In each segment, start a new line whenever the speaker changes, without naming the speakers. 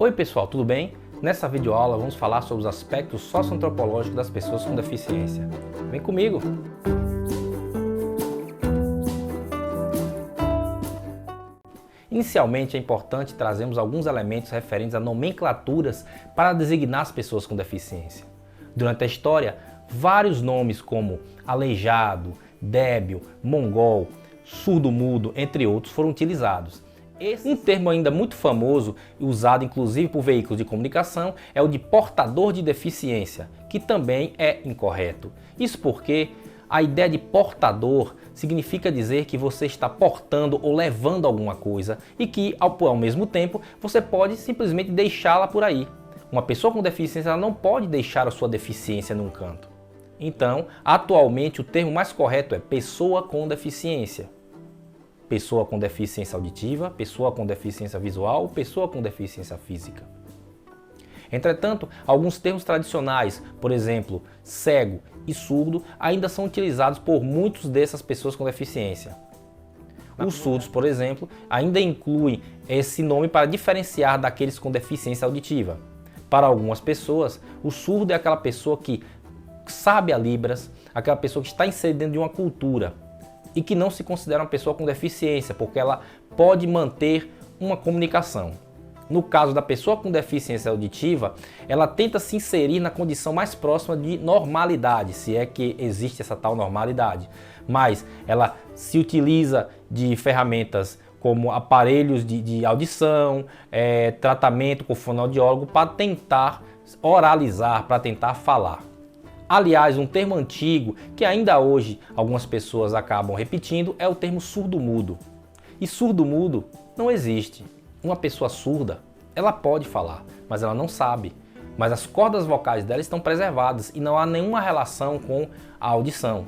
Oi pessoal, tudo bem? Nessa videoaula vamos falar sobre os aspectos socioantropológicos das pessoas com deficiência. Vem comigo! Inicialmente é importante trazermos alguns elementos referentes a nomenclaturas para designar as pessoas com deficiência. Durante a história, vários nomes como aleijado, débil, mongol, surdo-mudo, entre outros, foram utilizados. Um termo ainda muito famoso, usado inclusive por veículos de comunicação, é o de portador de deficiência, que também é incorreto. Isso porque a ideia de portador significa dizer que você está portando ou levando alguma coisa e que, ao mesmo tempo, você pode simplesmente deixá-la por aí. Uma pessoa com deficiência ela não pode deixar a sua deficiência num canto. Então, atualmente, o termo mais correto é pessoa com deficiência. Pessoa com deficiência auditiva, pessoa com deficiência visual, pessoa com deficiência física. Entretanto, alguns termos tradicionais, por exemplo, cego e surdo, ainda são utilizados por muitas dessas pessoas com deficiência. Os surdos, por exemplo, ainda incluem esse nome para diferenciar daqueles com deficiência auditiva. Para algumas pessoas, o surdo é aquela pessoa que sabe a Libras, aquela pessoa que está inserida dentro de uma cultura e que não se considera uma pessoa com deficiência, porque ela pode manter uma comunicação. No caso da pessoa com deficiência auditiva, ela tenta se inserir na condição mais próxima de normalidade, se é que existe essa tal normalidade. Mas ela se utiliza de ferramentas como aparelhos de audição, tratamento com fonoaudiólogo para tentar oralizar, para tentar falar. Aliás, um termo antigo que ainda hoje algumas pessoas acabam repetindo é o termo surdo-mudo. E surdo-mudo não existe. Uma pessoa surda, ela pode falar, mas ela não sabe. Mas as cordas vocais dela estão preservadas e não há nenhuma relação com a audição.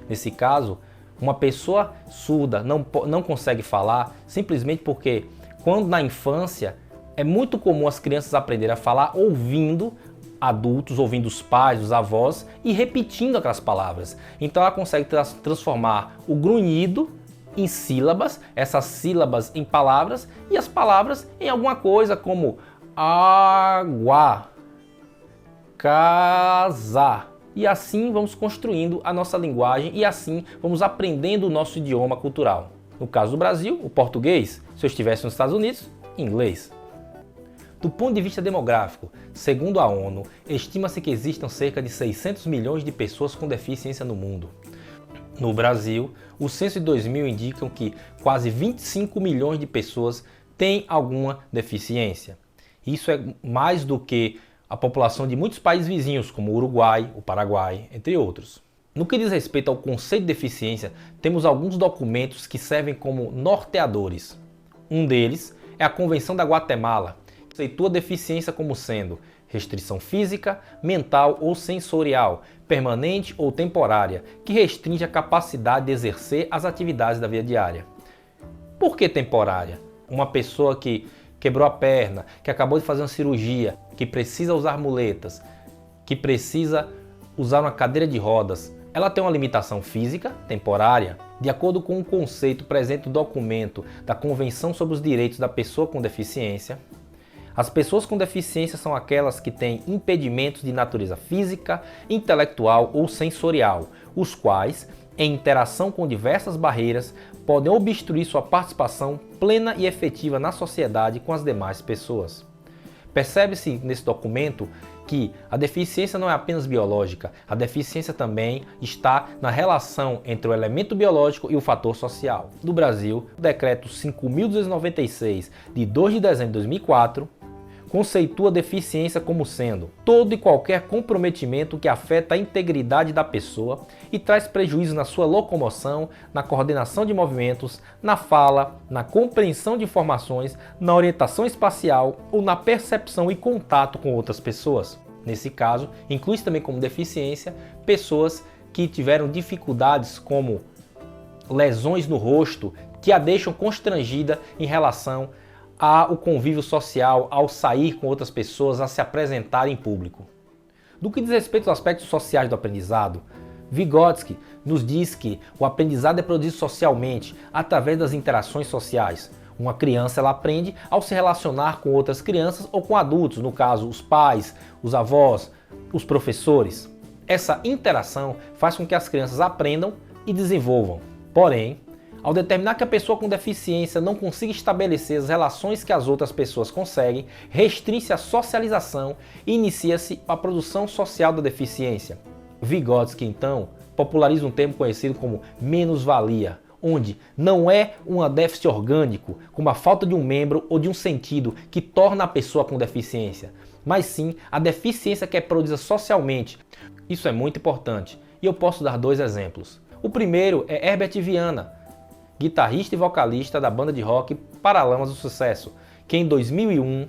Nesse caso, uma pessoa surda não consegue falar simplesmente porque, quando na infância, é muito comum as crianças aprenderem a falar ouvindo adultos, ouvindo os pais, os avós e repetindo aquelas palavras. Então ela consegue transformar o grunhido em sílabas, essas sílabas em palavras e as palavras em alguma coisa como água, casa. E assim vamos construindo a nossa linguagem e assim vamos aprendendo o nosso idioma cultural. No caso do Brasil, o português. Se eu estivesse nos Estados Unidos, inglês. Do ponto de vista demográfico, segundo a ONU, estima-se que existam cerca de 600 milhões de pessoas com deficiência no mundo. No Brasil, o censo de 2000 indica que quase 25 milhões de pessoas têm alguma deficiência. Isso é mais do que a população de muitos países vizinhos, como o Uruguai, o Paraguai, entre outros. No que diz respeito ao conceito de deficiência, temos alguns documentos que servem como norteadores. Um deles é a Convenção da Guatemala, que conceitua deficiência como sendo restrição física, mental ou sensorial, permanente ou temporária, que restringe a capacidade de exercer as atividades da vida diária. Por que temporária? Uma pessoa que quebrou a perna, que acabou de fazer uma cirurgia, que precisa usar muletas, que precisa usar uma cadeira de rodas, ela tem uma limitação física temporária, de acordo com o conceito presente no documento da Convenção sobre os Direitos da Pessoa com Deficiência. As pessoas com deficiência são aquelas que têm impedimentos de natureza física, intelectual ou sensorial, os quais, em interação com diversas barreiras, podem obstruir sua participação plena e efetiva na sociedade com as demais pessoas. Percebe-se nesse documento que a deficiência não é apenas biológica, a deficiência também está na relação entre o elemento biológico e o fator social. No Brasil, o Decreto 5.296, de 2 de dezembro de 2004, conceitua a deficiência como sendo todo e qualquer comprometimento que afeta a integridade da pessoa e traz prejuízo na sua locomoção, na coordenação de movimentos, na fala, na compreensão de informações, na orientação espacial ou na percepção e contato com outras pessoas. Nesse caso, inclui-se também como deficiência pessoas que tiveram dificuldades como lesões no rosto que a deixam constrangida em relação ao convívio social, ao sair com outras pessoas, a se apresentar em público. Do que diz respeito aos aspectos sociais do aprendizado, Vygotsky nos diz que o aprendizado é produzido socialmente, através das interações sociais. Uma criança ela aprende ao se relacionar com outras crianças ou com adultos, no caso os pais, os avós, os professores. Essa interação faz com que as crianças aprendam e desenvolvam. Porém, ao determinar que a pessoa com deficiência não consiga estabelecer as relações que as outras pessoas conseguem, restringe a socialização e inicia-se a produção social da deficiência. Vygotsky, então, populariza um termo conhecido como menos-valia, onde não é um déficit orgânico, como a falta de um membro ou de um sentido que torna a pessoa com deficiência, mas sim a deficiência que é produzida socialmente. Isso é muito importante e eu posso dar 2 exemplos. O primeiro é Herbert Viana, guitarrista e vocalista da banda de rock Paralamas do Sucesso, que em 2001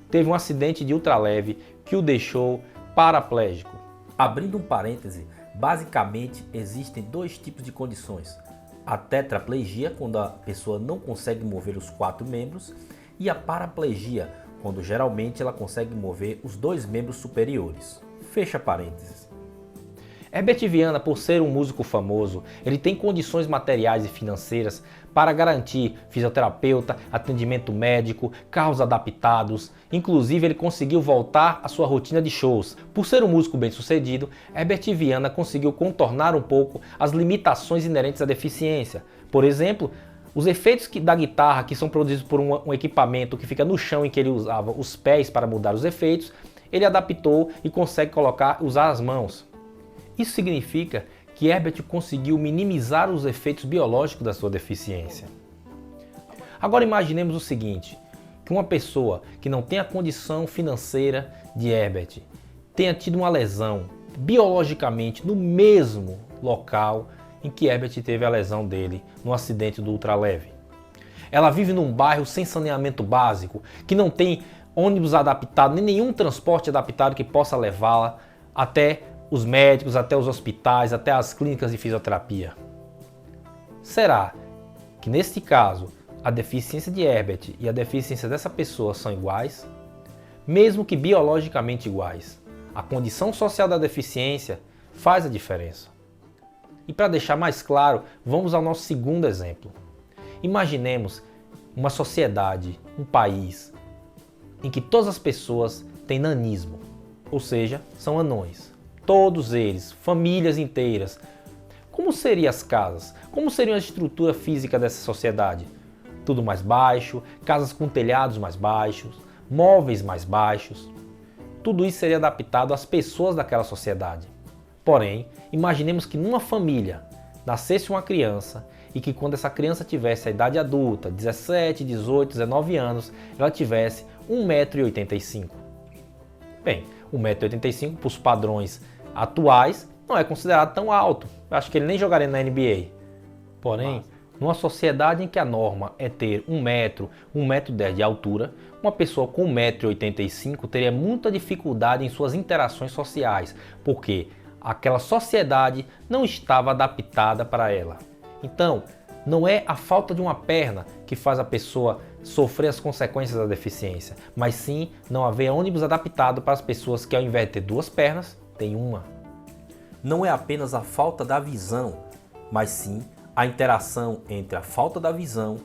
teve um acidente de ultraleve que o deixou paraplégico. Abrindo um parêntese, basicamente existem 2 tipos de condições. A tetraplegia, quando a pessoa não consegue mover os 4 membros, e a paraplegia, quando geralmente ela consegue mover os 2 membros superiores. Fecha parênteses. Herbert Viana, por ser um músico famoso, ele tem condições materiais e financeiras para garantir fisioterapeuta, atendimento médico, carros adaptados. Inclusive, ele conseguiu voltar à sua rotina de shows. Por ser um músico bem-sucedido, Herbert Viana conseguiu contornar um pouco as limitações inerentes à deficiência. Por exemplo, os efeitos da guitarra, que são produzidos por um equipamento que fica no chão em que ele usava os pés para mudar os efeitos, ele adaptou e consegue usar as mãos. Isso significa que Herbert conseguiu minimizar os efeitos biológicos da sua deficiência. Agora imaginemos o seguinte, que uma pessoa que não tem a condição financeira de Herbert tenha tido uma lesão biologicamente no mesmo local em que Herbert teve a lesão dele no acidente do ultraleve. Ela vive num bairro sem saneamento básico, que não tem ônibus adaptado, nem nenhum transporte adaptado que possa levá-la até os médicos, até os hospitais, até as clínicas de fisioterapia. Será que neste caso a deficiência de Herbert e a deficiência dessa pessoa são iguais? Mesmo que biologicamente iguais, a condição social da deficiência faz a diferença. E para deixar mais claro, vamos ao nosso segundo exemplo. Imaginemos uma sociedade, um país, em que todas as pessoas têm nanismo, ou seja, são anões. Todos eles, famílias inteiras. Como seriam as casas? Como seria a estrutura física dessa sociedade? Tudo mais baixo, casas com telhados mais baixos, móveis mais baixos. Tudo isso seria adaptado às pessoas daquela sociedade. Porém, imaginemos que numa família nascesse uma criança e que quando essa criança tivesse a idade adulta, 17, 18, 19 anos, ela tivesse 1,85 m. Bem, 1,85 m para os padrões atuais não é considerado tão alto. Eu acho que ele nem jogaria na NBA. Porém, numa sociedade em que a norma é ter 1 metro, 1,10 m de altura, uma pessoa com 1,85 m teria muita dificuldade em suas interações sociais, porque aquela sociedade não estava adaptada para ela. Então, não é a falta de uma perna que faz a pessoa sofrer as consequências da deficiência, mas sim não haver ônibus adaptado para as pessoas que ao invés de ter 2 pernas, tem uma. Não é apenas a falta da visão, mas sim a interação entre a falta da visão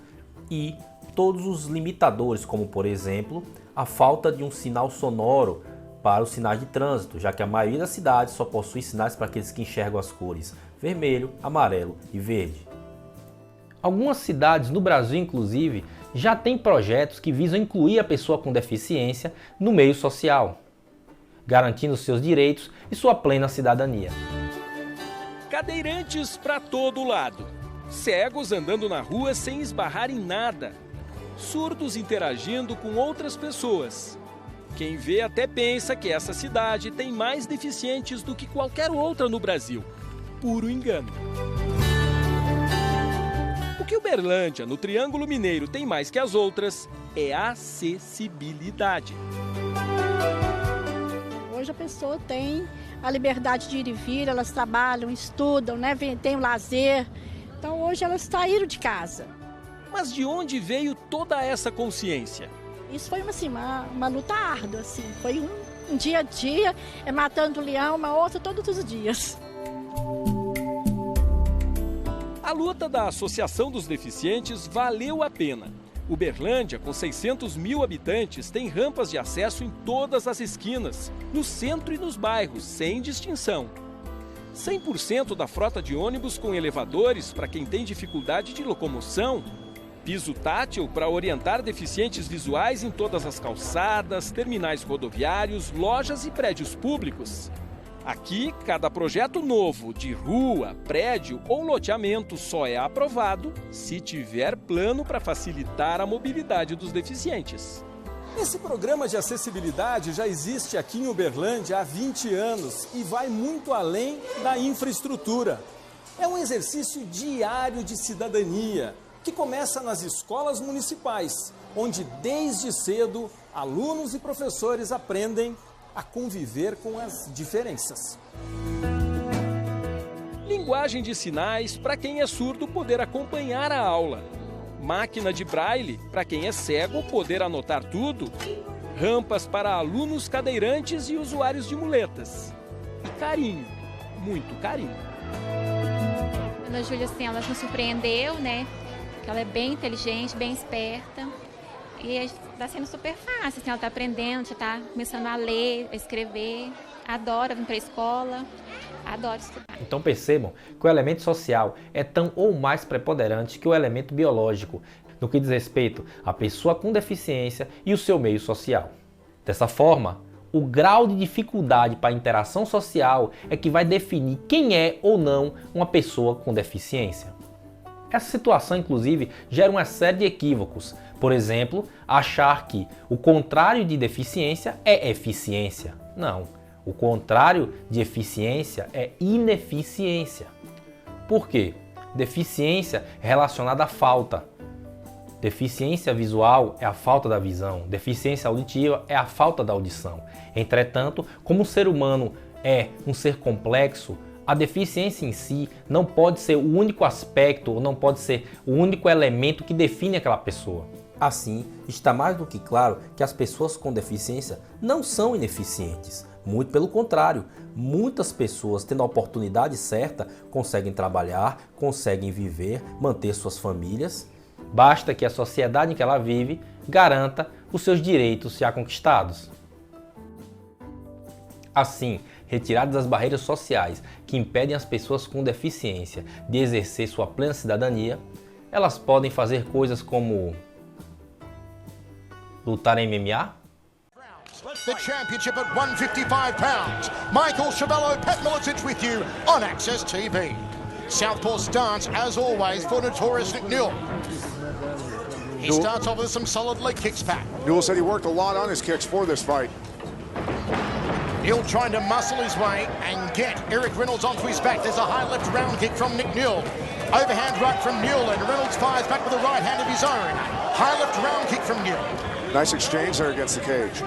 e todos os limitadores, como por exemplo, a falta de um sinal sonoro para os sinais de trânsito, já que a maioria das cidades só possui sinais para aqueles que enxergam as cores vermelho, amarelo e verde. Algumas cidades no Brasil, inclusive, já têm projetos que visam incluir a pessoa com deficiência no meio social, garantindo seus direitos e sua plena cidadania.
Cadeirantes para todo lado, cegos andando na rua sem esbarrar em nada, surdos interagindo com outras pessoas. Quem vê até pensa que essa cidade tem mais deficientes do que qualquer outra no Brasil. Puro engano. O que Uberlândia, no Triângulo Mineiro, tem mais que as outras é a acessibilidade.
Hoje a pessoa tem a liberdade de ir e vir, elas trabalham, estudam, né? Tem o lazer. Então hoje elas saíram de casa.
Mas de onde veio toda essa consciência?
Isso foi uma luta árdua, assim. Foi um dia a dia, matando um leão, uma outra todos os dias.
A luta da Associação dos Deficientes valeu a pena. Uberlândia, com 600 mil habitantes, tem rampas de acesso em todas as esquinas, no centro e nos bairros, sem distinção. 100% da frota de ônibus com elevadores para quem tem dificuldade de locomoção. Piso tátil para orientar deficientes visuais em todas as calçadas, terminais rodoviários, lojas e prédios públicos. Aqui, cada projeto novo de rua, prédio ou loteamento só é aprovado se tiver plano para facilitar a mobilidade dos deficientes. Esse programa de acessibilidade já existe aqui em Uberlândia há 20 anos e vai muito além da infraestrutura. É um exercício diário de cidadania que começa nas escolas municipais, onde desde cedo alunos e professores aprendem a conviver com as diferenças. Linguagem de sinais para quem é surdo poder acompanhar a aula. Máquina de braille para quem é cego poder anotar tudo. Rampas para alunos cadeirantes e usuários de muletas. E carinho, muito carinho.
A Ana Júlia, assim, ela nos surpreendeu, né? Porque ela é bem inteligente, bem esperta. E está sendo super fácil, assim, ela está aprendendo, já está começando a ler, a escrever, adora vir para a escola, adora estudar.
Então percebam que o elemento social é tão ou mais preponderante que o elemento biológico, no que diz respeito à pessoa com deficiência e o seu meio social. Dessa forma, o grau de dificuldade para a interação social é que vai definir quem é ou não uma pessoa com deficiência. Essa situação, inclusive, gera uma série de equívocos. Por exemplo, achar que o contrário de deficiência é eficiência. Não, o contrário de eficiência é ineficiência. Por quê? Deficiência é relacionada à falta. Deficiência visual é a falta da visão. Deficiência auditiva é a falta da audição. Entretanto, como o ser humano é um ser complexo, a deficiência em si não pode ser o único aspecto ou não pode ser o único elemento que define aquela pessoa. Assim, está mais do que claro que as pessoas com deficiência não são ineficientes. Muito pelo contrário, muitas pessoas, tendo a oportunidade certa, conseguem trabalhar, conseguem viver, manter suas famílias. Basta que a sociedade em que ela vive garanta os seus direitos já conquistados. Assim, retiradas as barreiras sociais que impedem as pessoas com deficiência de exercer sua plena cidadania, elas podem fazer coisas como lutar em MMA?
The championship at 155 pounds. Michael Chiavello, Pat Miletich with you on Access TV. Southpaw stance, as always, for notorious Nick Newell. He starts off with some solid leg kicks, Pat.
Newell said he worked a lot on his kicks for this fight.
Newell trying to muscle his way and get Eric Reynolds onto his back. There's a high left round kick from Nick Newell. Overhand right from Newell, and Reynolds fires back with a right hand of his own. High left round kick from Newell.
Nice exchange there against the cage.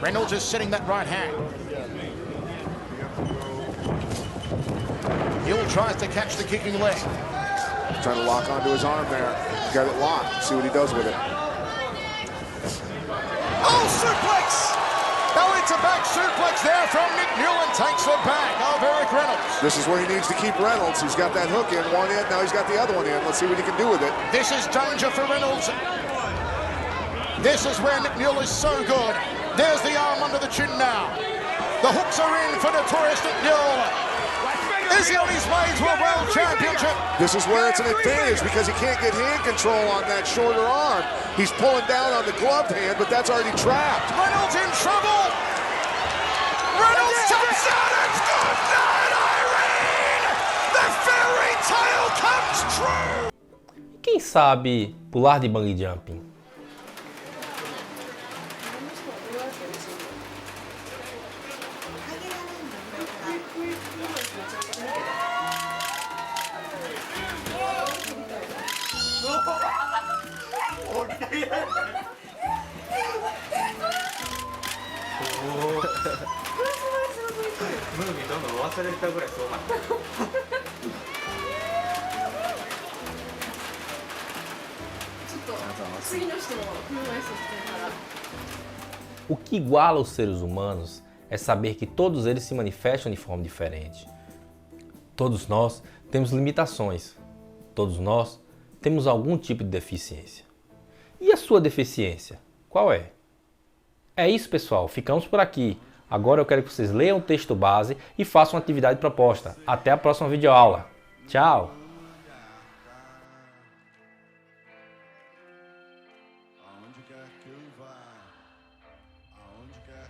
Reynolds is setting that right hand. Newell tries to catch the kicking leg.
Trying to lock onto his arm there. Got it locked. See what he does with it.
Oh, suplex! Oh, it's a back suplex there from Nick Newell and takes the back of Eric Reynolds.
This is where he needs to keep Reynolds. He's got that hook in one end. Now he's got the other one in. Let's see what he can do with it.
This is danger for Reynolds. This is where Nick Newell is so good. There's the arm under the chin now. The hooks are in for notorious Nick Newell. Is he on his way to a world championship?
This is where it's an advantage because he can't get hand control on that shorter arm. He's pulling down on the gloved hand, but that's already trapped.
Reynolds in trouble. Reynolds taps out. It's good night, Irene. The fairy tale comes true.
Quem sabe pular de bungee jumping? O que iguala os seres humanos é saber que todos eles se manifestam de forma diferente. Todos nós temos limitações. Todos nós temos algum tipo de deficiência. E a sua deficiência? Qual é? É isso, pessoal. Ficamos por aqui. Agora eu quero que vocês leiam o texto base e façam uma atividade proposta. Até a próxima videoaula. Tchau!
Aonde quer que eu vá, aonde quer